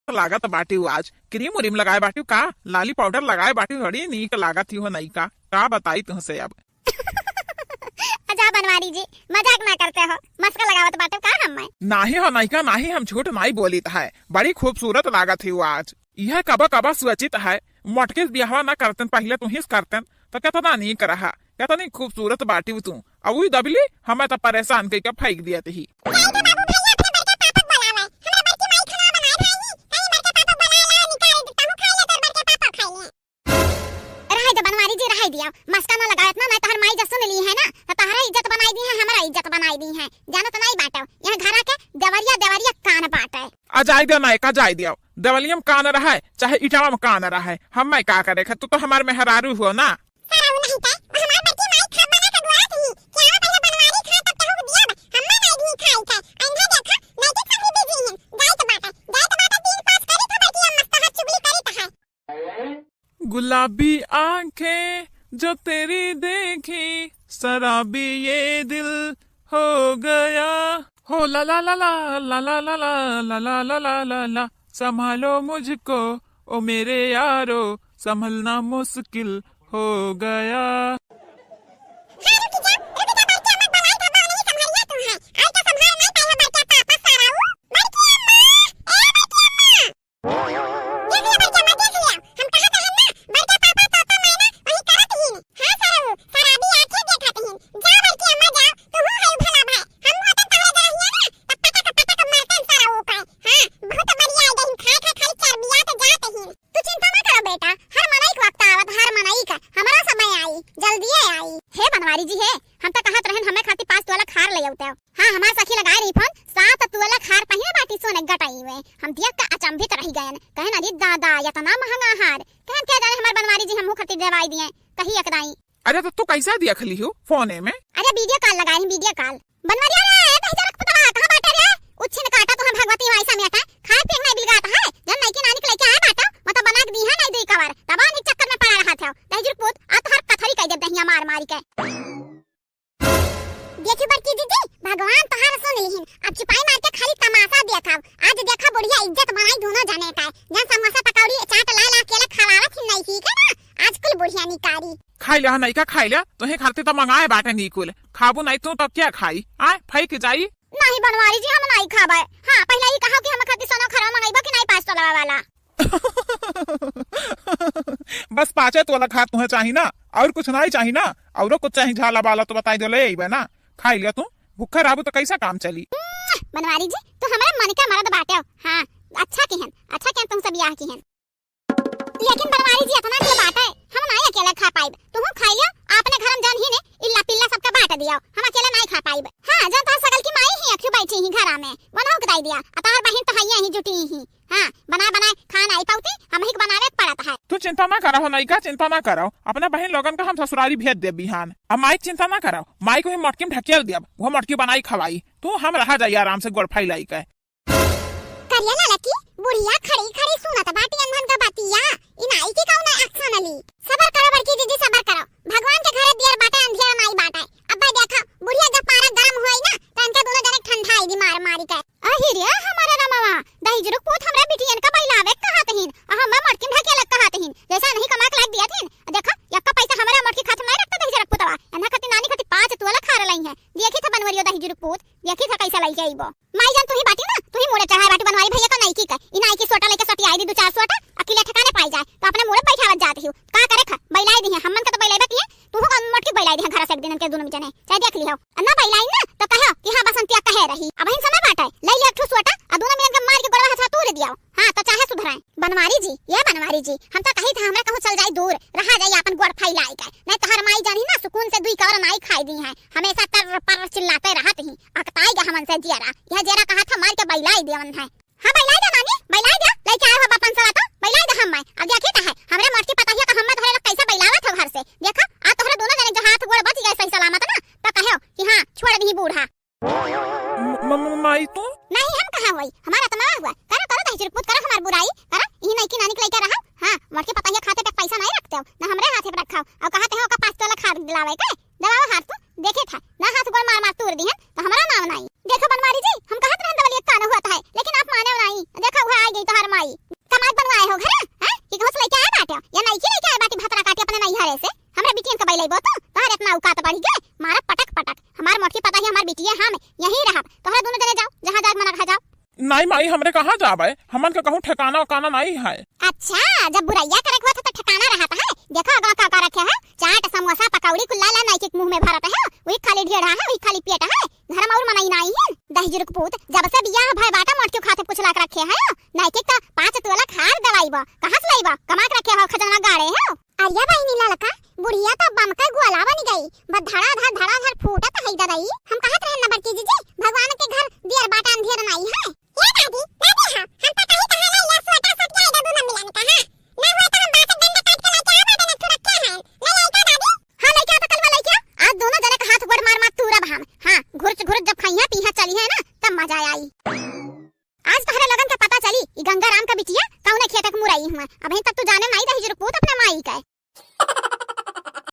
लागत बाटी आज क्रीम उरीम लगाए बाटी का लाली पाउडर लगाए बाटी बड़ी नीक लागत ही हो नहीं का बताई तुमसे अब। अच्छा बनवारी जी मजाक ना करते हो, मस्का लगावत बाटे का हम मैं नाही हो नहीं का नहीं, हम झूठ नहीं बोली है, बड़ी खूबसूरत लागत ही आज। यह कबा कबा स्वचित है, मोटके ब्याह न करतन पहले तू ही करतन तो कहता नहीं करहा, कहता नहीं खूबसूरत बाटी तू अब दबली हमें तो परेशान करके फेंक दिया ही। दिया मस्का ना लगायत ना, मैं तहर माई जसुन ली है ना, तो तहरा इज्जत बनाई दी है, हमारा इज्जत बनाई दी है, जानो तो नहीं बाटो यहां घर आके देवरिया देवरिया कान बाटे। आ जाई दे ना का जाई दियो, देवलियम कान रहा है चाहे इटावा में कान रहा है, हम मैं का करे, तू तो हमारे मेहरारू हो ना। सराऊ नहीं ता हमार बच्ची माई खा बना के दुआ थी, क्या पहले बनवारी खा तब तो दिया हम नहीं भी खाई था, अंधा देखा नहीं के खाई बिजी है, जाई तो बाटा 3-5 करी तो बच्ची मस्त हाथ चुगली करी था। गुलाबी आंखें जो तेरी देखी शराबी ये दिल हो गया, हो ला ला ला ला ला ला ला ला ला ला ला ला ला ला, संभालो मुझको ओ मेरे यारो, संभलना मुश्किल हो गया। बनवारी जी है हम तो कहत रहन हमें खाती 5 तोला खार ले आउते। हां हमार सखी लगाए रही फोन 7 तोला खार पहिए बाटी सोने गटाई में, हम दिया का अचंभित रह गए, कहे ना जी दादा इतना महंगा हार, कहन क्या जाने हमार बनवारी जी हमहु खाती देवाई दिए कही एकदाई। अरे तो तू कैसा दिया खली हो फोने में? अरे वीडियो कॉल लगाई वीडियो कॉल। बनवारी अरे कहीं जरक पता कहां बाटे रे, उछिन काटा तो हम भगवती वाईसा में आता खाए पे नहीं बिलगाता है, जन नहीं के नानी के लेके आए बाटा मतलब बना के दी है नहीं दी कवर तबा नहीं चक्कर में पड़ा रहा था दही पुत आ तो हर कथरी कह दे दहिया मार मार के। देखी बड़की दीदी भगवान तोहार सुन लीहिन, अब चिपाई मार के खाली तमाशा देखाव, आज देखा बुढ़िया इज्जत बनाई दोनों जने का, जन समोसा पकौड़ी चाट ला ला केला खवावत ही नहीं ठीक है ना, आज कुल बुढ़िया निकारी खाई लिया नहीं का खाई लिया तो ही खाते तो मंगाए बाटे निकुल खाबू नहीं तू तब क्या खाई आए फेंक जाई। नहीं बनवारी जी हम नहीं खाबे, हां पहले ही कहा कि हम खाती सोना खरा मंगाइबा कि नहीं 5 तोला वाला। बस 5 तोला खा तुम्हें चाहिए ना और कुछ नहीं चाहिए ना, और कुछ चाहिए झाला बाला तो बताई दो ले आइबे ना, खाई लिया तू भूखा रहबू तो कैसा काम चली। बनवारी जी तो हमारे मन का मर्द बाटे, हां अच्छा केहन तुम सब यहाँ की हैं, लेकिन बनवारी जी इतना के बाटे हम नहीं अकेले खा पाइब, तुम खाई लियो आपने घर में जन ही ने इल्ला पिल्ला सबका बांट दिया, हम अकेले नहीं खा पाइब। हां जन तो सगल की माई ही अखियो बैठी ही घर में बनाओ के दाई दिया, अतार बहन तो हइया ही जुटी ही, हां बना खाना आई पाउती हम ही बनावे पड़ता है। तू चिंता ना करो नहीं का चिंता ना करो, अपने बहन लोगन का हम ससुरारी भेज दे बिहान, अब माई चिंता ना करो, माई को ही मटकी में ढकेल दिया वो मटकी बनाई खवाई, तू हम रहा जाइए आराम से गोड़ फैलाई के। करिया लड़की बुढ़िया खड़ी खड़ी सुनत बाटी अनधन का बातिया इनाई की कौन एक्शन अली, सबर करो बड़की दीदी सबर करो, भगवान के घरे दियर बाटे अंधेरा नहीं बाटे, अब भाई देखा बुढ़िया जब पारा गरम होई ना तो इनके दोनों जने ठंडा आई दी मार मारी के। अहि रे हमारे रमवा दही जुरुक पोत हमरे बिटियन का बैलावे कहतहिन, हम मटकी ढके लग कहतहिन, जैसा नहीं कमा के लाग दिया थिन, देखा यक्का पैसा हमारे मटकी खात नहीं रखता दही जुरुक पोतवा, एना खाती नानी खाती 5 तोला खार लई है, देखी था बनवरियो दही जुरुक पोत देखी था कैसा लई के आइबो। माई जान तू ही बाटी ना तू ही मोड़े चढ़ाए बाटी बनवारी भैया का नहीं की का इनाई की सोटा लेके सटी आई दी 2-4 सोटा अकेले ठिकाने पाई जाए तो अपने मोड़े बैठावत जात ही का करे खा बैलाई दी है हमन का तो बैलाई बती है, तू हो मटकी बैलाई दी है घर से एक दिन के दोनों जने चाहे देख लियो अन्ना बैलाई ना तो कहो कि हां बसंतिया कहे रही, अब इन समय बाटा ले ले ठू सोटा आ दोनों मिलन के मार के गोड़वा हाथ तोड़ दिया, हां तो चाहे सुधराए। बनवारी जी ये बनवारी जी हम तो कही था हमरा कहूं चल जाई दूर रहा जाई अपन गोड़ फैलाई के, नहीं तो हर माई जानी ना सुकून से 2 कवर नाई खाई दी है, हमेशा तर पर चिल्लाते रहत ही अकताई गा हमन से जियरा यह जेरा कहा था मार के बैलाई देवन है। हां बैलाई दे नानी बैलाई दे लेके आए हो बापन से तो बैलाई दे हम मैं अब देखी तो है हमरे मटकी पता है कि हम धरे कैसा बैलावत हो घर से, देखा आ तोहरे दोनों जने जो हाथ गोड़ बच गए सही सलामत ना तो कहो कि हां छोड़ दी बूढ़ा। माई तू नहीं हम कहां होई हमारा तमा हुआ करो करो दही चिरपुत करो हमार बुराई करो ई नहीं की नानी के लेके रहा, हां मटकी पता है खाते पे पैसा नहीं रखते हो ना हमरे हाथ पे रखाओ और कहते हो का 5 तोला खा दिलावे के दबाओ हाथ तू देखे था ना हाथ गोड़ मार मार तोड़ दी है तो हमारा नाम नहीं। देखो बनवारी जी हम कहत रहन दवलिया कान हुआ है लेकिन आप माने नहीं, देखो वो आ गई तो हर माई नहीं माई हमरे कहाँ जाबे, हमन के कहूँ ठिकाना उकाना नहीं है। अच्छा जब बुराइया करे हुआ था तो ठिकाना रहा था है। देखो अगवा का रखे है, चाट समोसा पकौड़ी कुल्ला ला नाई के मुंह में भरत है, वही खाली ढेड़ा है, वही खाली पेट है, घर में और मनाई नहीं है। दही जुर्क पूत जब से बियाह भाई बाटा मोट क्यों खाते पुछला के रखे है, नाई के का 5 तोला खार दवाईबा कहां से लाईबा, कमा के रखे हो खजाना गाड़े है। अरिया बहिनी ललका बुढ़िया तो बम का गोला बन गई, बस धड़ा धड़ फूटत है दादाई। हम कहत रहे न बड़की जीजी भगवान के घर दियर बाटा अंधेर नहीं है। ये दादी दादी हां हम तो कहीं कहां ला सोटा सब जाएगा दो न मिलन का हां ना हुआ तो हम बात डंडा काट के लाके आ बाटा न तू रखे हैं ले आइका दादी। हां लेके आ तो कल लेके आ, आज दोनों जने का हाथ गोड़ मार मार तूरब हम। हां घुरच घुरच जब खइया पीहा चली है ना तब मजा आई। आज तहरे लगन का पता चली ई गंगा राम का बिटिया कौन खेत के मुराई हुआ, अभी तक तू जाने नहीं रही जरूर पूत अपने माई का।